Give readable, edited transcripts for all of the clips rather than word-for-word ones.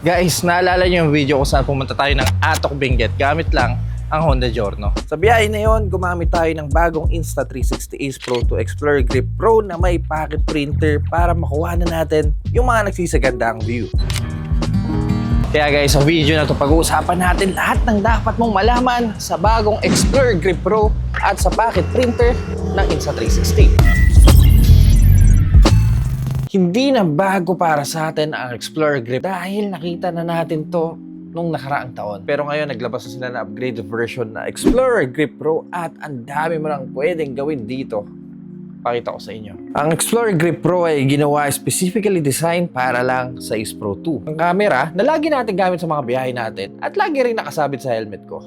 Guys, naalala niyo yung video kung saan pumunta tayo ng Atok Benguet gamit lang ang Honda Giorno. Sa biyahe na yon, gumamit tayo ng bagong Insta360 Ace Pro to Explorer Grip Pro na may pocket printer para makuha na natin yung mga nagsisagandang view. Kaya guys, sa video na to pag-uusapan natin lahat ng dapat mong malaman sa bagong Explorer Grip Pro at sa pocket printer ng Insta360. Hindi na bago para sa atin ang Explorer Grip dahil nakita na natin to nung nakaraang taon. Pero ngayon naglabas na sila na upgraded version na Explorer Grip Pro at ang dami mo lang pwedeng gawin dito. Pakita ko sa inyo. Ang Explorer Grip Pro ay ginawa specifically designed para lang sa Ace Pro 2. Ang camera na lagi natin gamit sa mga biyahe natin at lagi rin nakasabit sa helmet ko.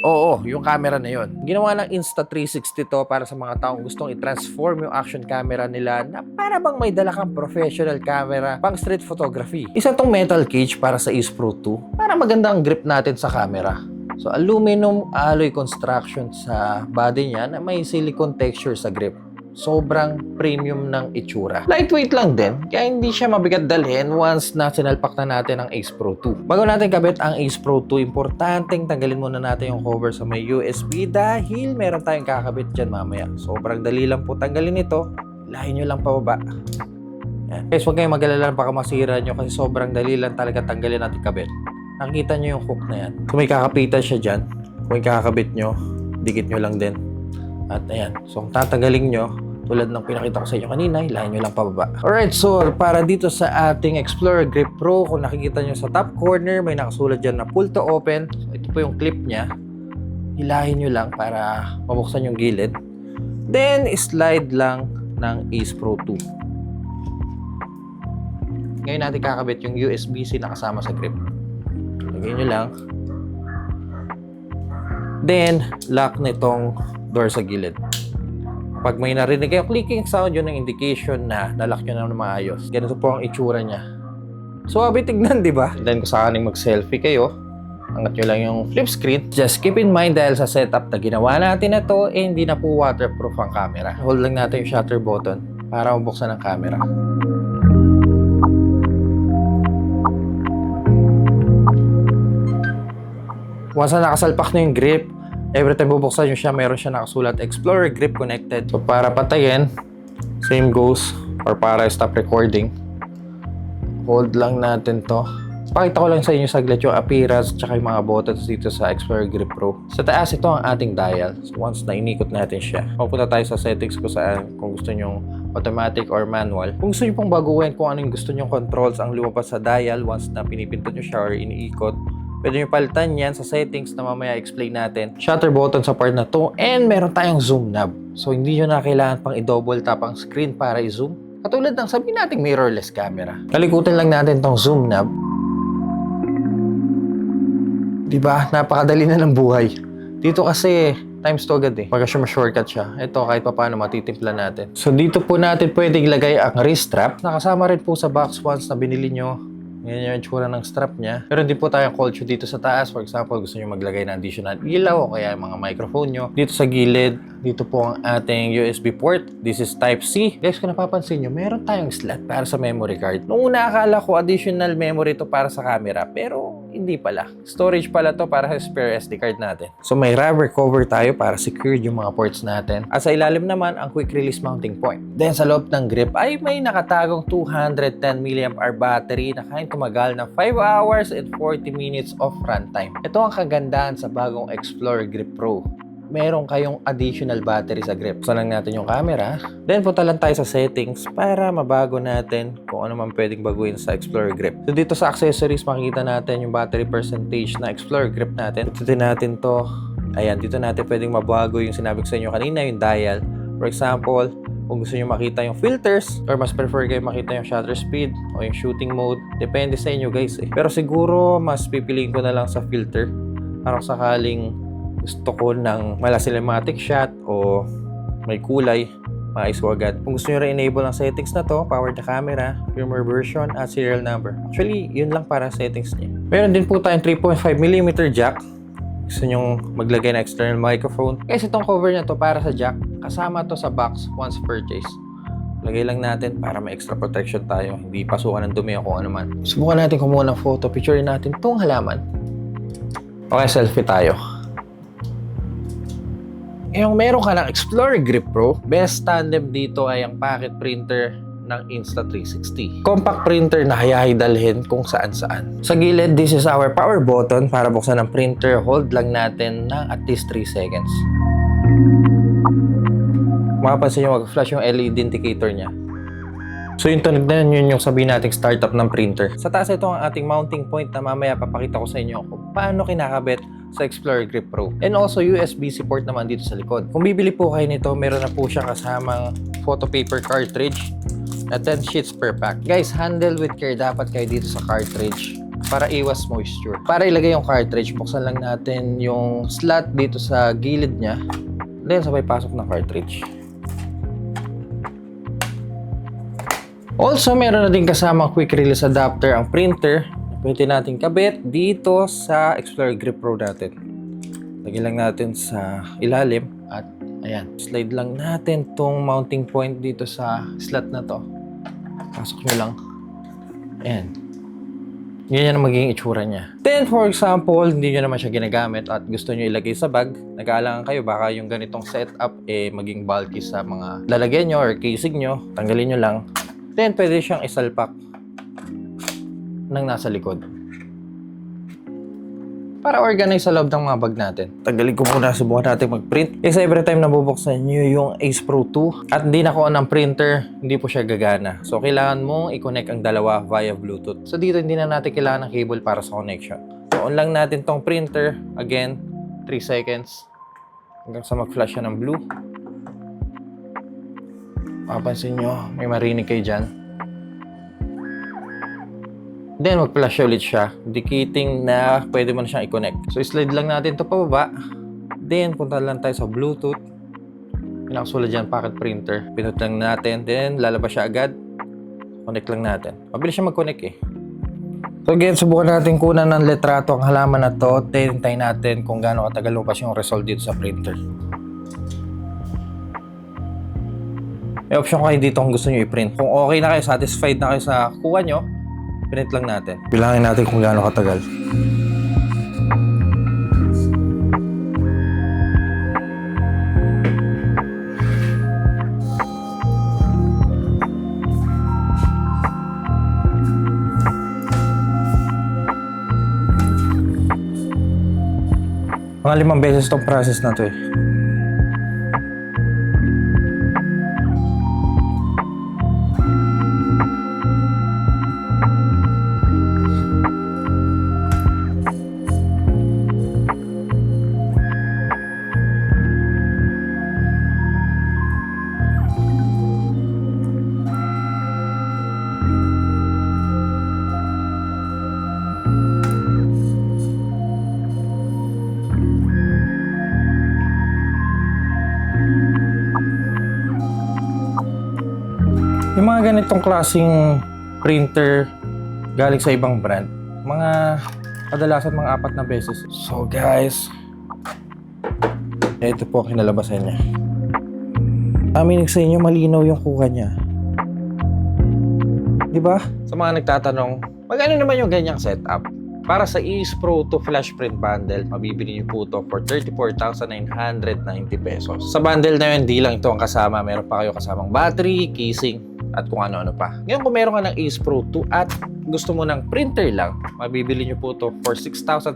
Oo, yung camera na yon. Ginawa ng Insta360 to para sa mga taong gustong i-transform yung action camera nila na para bang may dala kang professional camera pang street photography. Isa tong metal cage para sa Ace Pro 2 para maganda ang grip natin sa camera. So aluminum alloy construction sa body niya na may silicone texture sa grip. Sobrang premium ng itsura. Lightweight lang din, kaya hindi siya mabigat dalhin once na sinalpak na natin ang Ace Pro 2. Bago natin kabit ang Ace Pro 2, importanteng tanggalin muna natin yung cover sa may USB dahil meron tayong kakabit dyan mamaya. Sobrang dali lang po tanggalin ito. Lahin nyo lang pababa. Yan. Guys, huwag kayong mag-alala baka masira nyo kasi sobrang dali lang talaga tanggalin natin kabit. Nakikita nyo yung hook na yan. Kung may kakapitan siya dyan, kung may kakabit nyo, dikit nyo lang din. At ayan, so kung tatanggalin nyo, tulad ng pinakita ko sa inyo kanina, hilahin nyo lang pababa. Alright, so para dito sa ating Explorer Grip Pro, kung nakikita nyo sa top corner, may nakasulat dyan na pull to open. So ito po yung clip nya. Hilahin nyo lang para mabuksan yung gilid. Then, slide lang ng Ace Pro 2. Ngayon natin kakabit yung USB-C na kasama sa grip. Lagay nyo lang. Then, lock nitong door sa gilid. Pag may narinig kayo clicking sound, yun ang indication na nalock nyo na maayos. Ganito po ang itsura niya. So, tignan, di ba? Then, kung sakaling mag-selfie kayo, angat nyo lang yung flip screen. Just keep in mind dahil sa setup na ginawa natin na to, hindi na po waterproof ang camera. Hold lang natin yung shutter button para mabuksan ang camera. Once na nakasalpak na yung grip, every time bubuksan nyo siya, meron siya nakasulat Explorer Grip Connected. So para patayin, same goes, or para stop recording, hold lang natin to. Pakita ko lang sa inyo saglit yung appearance tsaka yung mga buttons dito sa Explorer Grip Pro. Sa taas, ito ang ating dial. So once na inikot natin siya, mapunta tayo sa settings ko saan kung gusto nyo automatic or manual. Kung gusto nyo pong baguhin kung ano yung gusto nyo controls ang lumabas sa dial once na pinipindot nyo siya or iniikot, pwede nyo palitan yan sa settings na mamaya explain natin. Shutter button sa part na to, and meron tayong zoom knob. So hindi nyo na kailangan pang i-double tap ang screen para i-zoom. Katulad ng sabihin nating mirrorless camera. Kalikutin lang natin tong zoom knob. Diba? Napakadali na ng buhay. Dito kasi times 2 agad eh. Pagka shortcut siya. Ito kahit pa paano matitimpla natin. So dito po natin pwede ilagay ang wrist strap. Nakasama rin po sa box once na binili nyo. Yan yung itsura ng strap niya. Pero hindi po tayong culture dito sa taas. For example, gusto nyo maglagay ng additional ilaw o kaya mga microphone nyo. Dito sa gilid, dito po ang ating USB port. This is Type-C. Guys, kung napapansin nyo, meron tayong slot para sa memory card. Noong una, akala ko additional memory to para sa camera. Pero hindi pala. Storage pala to para sa spare SD card natin. So may rubber cover tayo para secure yung mga ports natin. At sa ilalim naman, ang quick release mounting point. Then sa loob ng grip ay may nakatagong 210 mAh battery na kahit tumagal ng 5 hours and 40 minutes of runtime. Ito ang kagandahan sa bagong Explorer Grip Pro. Meron kayong additional battery sa grip. Buksan lang natin yung camera. Then punta lang tayo sa settings para mabago natin kung ano man pwedeng baguhin sa Explorer Grip. So dito sa accessories, makikita natin yung battery percentage na Explorer Grip natin. Ito natin to. Ayan, dito natin pwedeng mabago yung sinabi ko sa inyo kanina, yung dial. For example, kung gusto nyo makita yung filters or mas prefer kayo makita yung shutter speed o yung shooting mode, depende sa inyo guys eh. Pero siguro mas pipiliin ko na lang sa filter para sakaling gusto ko ng mala cinematic shot o may kulay, maayos ko agad. Kung gusto nyo rin-enable ang settings na to, power the camera, firmware version at serial number. Actually, yun lang para settings niya. Meron din po tayong 3.5mm jack. Gusto nyo maglagay ng external microphone. Kasi itong cover niya to para sa jack, kasama to sa box once purchased. Lagay lang natin para may extra protection tayo. Hindi pasukan ng dumi o kung ano man. Subukan natin kumuha ng photo. Picture natin tong halaman. Okay, selfie tayo. Yung meron ka ng Explorer Grip Pro, best tandem dito ay ang pocket printer ng Insta360. Compact printer na hayahay dalhin kung saan-saan. Sa gilid, this is our power button para buksan ang printer. Hold lang natin ng at least 3 seconds. Mapapansin nyo, mag-flash yung LED indicator niya. So yung tunog na yun yung sabihin nating startup ng printer. Sa taas ito ang ating mounting point na mamaya papakita ko sa inyo kung paano kinakabit sa Explorer Grip Pro. And also USB-C port naman dito sa likod. Kung bibili po kayo nito, meron na po siya kasamang photo paper cartridge na 10 sheets per pack. Guys, handle with care dapat kayo dito sa cartridge para iwas moisture. Para ilagay yung cartridge, buksan lang natin yung slot dito sa gilid niya. Then sabay pasok ng cartridge. Also, meron na din kasamang quick release adapter ang printer na pwede natin kabit dito sa Explorer Grip Pro natin. Lagyan lang natin sa ilalim at ayan, slide lang natin tong mounting point dito sa slot na to. Pasok nyo lang. Ayan. Ganyan ang magiging itsura niya. Then, for example, hindi nyo naman siya ginagamit at gusto nyo ilagay sa bag, nag-aalangan kayo, baka yung ganitong setup maging bulky sa mga lalagyan nyo or casing nyo, tanggalin nyo lang. Then, pwede siyang isalpak ng nasa likod. Para organize sa loob ng mga bag natin. Tanggalin ko muna, subukan natin mag-print. Kasi every time nabubuksan nyo yung Ace Pro 2 at hindi nakuha ng printer, hindi po siya gagana. So, kailangan mong i-connect ang dalawa via Bluetooth. So, dito hindi na natin kailangan ng cable para sa connection. So, on lang natin tong printer. Again, 3 seconds. Hanggang sa mag-flash siya ng blue. Mapapansin nyo, may marinig kayo dyan. Then, mag-flash ulit siya. Indicating na pwede mo na siyang i-connect. So, slide lang natin ito pababa. Then, punta lang tayo sa Bluetooth. Pinakasulat dyan, pocket printer. Pinut lang natin. Then, lalabas siya agad. Connect lang natin. Mabilis siya mag-connect eh. So, again, subukan natin kunan ng letrato ang halaman na to. Then, tayo natin kung gaano katagal lupas yung result dito sa printer. May option kayo dito kung gusto nyo i-print. Kung okay na kayo, satisfied na kayo sa kuha nyo, print lang natin. Bilangin natin kung gaano katagal. Mga 5 beses itong process na to eh. Yung mga ganitong klaseng printer galing sa ibang brand, mga kadalasan mga 4 na beses. So guys, ito po ang kinalabasan niya. Aminig sa inyo, malinaw yung kuha niya. Diba? Sa mga nagtatanong, magkano naman yung ganyang setup? Para sa Ace Pro 2 Flash Print Bundle, mabibili niyo po ito for 34,990 pesos. Sa bundle na yun, hindi lang ito ang kasama. Meron pa kayo kasamang battery, casing, at kung ano-ano pa. Ngayon kung meron ka ng Ace Pro 2 at gusto mo ng printer lang, mabibili nyo po ito for 6,790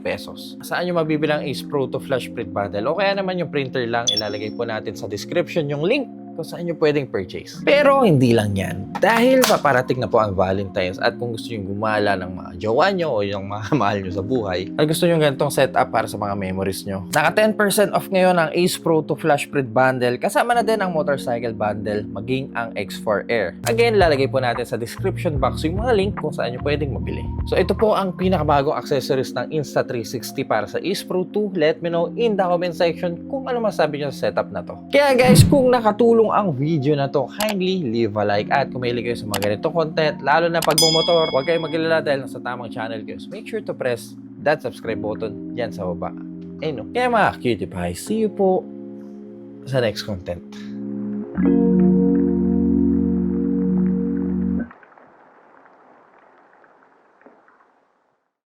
pesos. Saan nyo mabibili ang Ace Pro 2 Flash Print Bundle? O kaya naman yung printer lang, ilalagay po natin sa description yung link kung saan nyo pwedeng purchase. Pero hindi lang yan. Dahil paparating na po ang Valentine's at kung gusto nyo gumala ng mga jowa nyo o yung mga mahal nyo sa buhay, at gusto nyo ganitong setup para sa mga memories nyo. Naka 10% off ngayon ang Ace Pro 2 Flash Print Bundle. Kasama na din ang motorcycle bundle, maging ang X4 Air. Again, lalagay po natin sa description box yung mga link kung saan nyo pwedeng mabili. So ito po ang pinakabagong accessories ng Insta360 para sa Ace Pro 2. Let me know in the comment section kung ano masabi nyo sa setup na to. Kaya guys, kung nakatulong ang video na to, kindly leave a like at kung mahilig kayo sa mga ganitong content, lalo na pag bumotor, huwag kayong mag-alala dahil nasa tamang channel kayo. So make sure to press that subscribe button dyan sa baba. Ayun, no? Kaya mga cutie pie, see you po sa next content.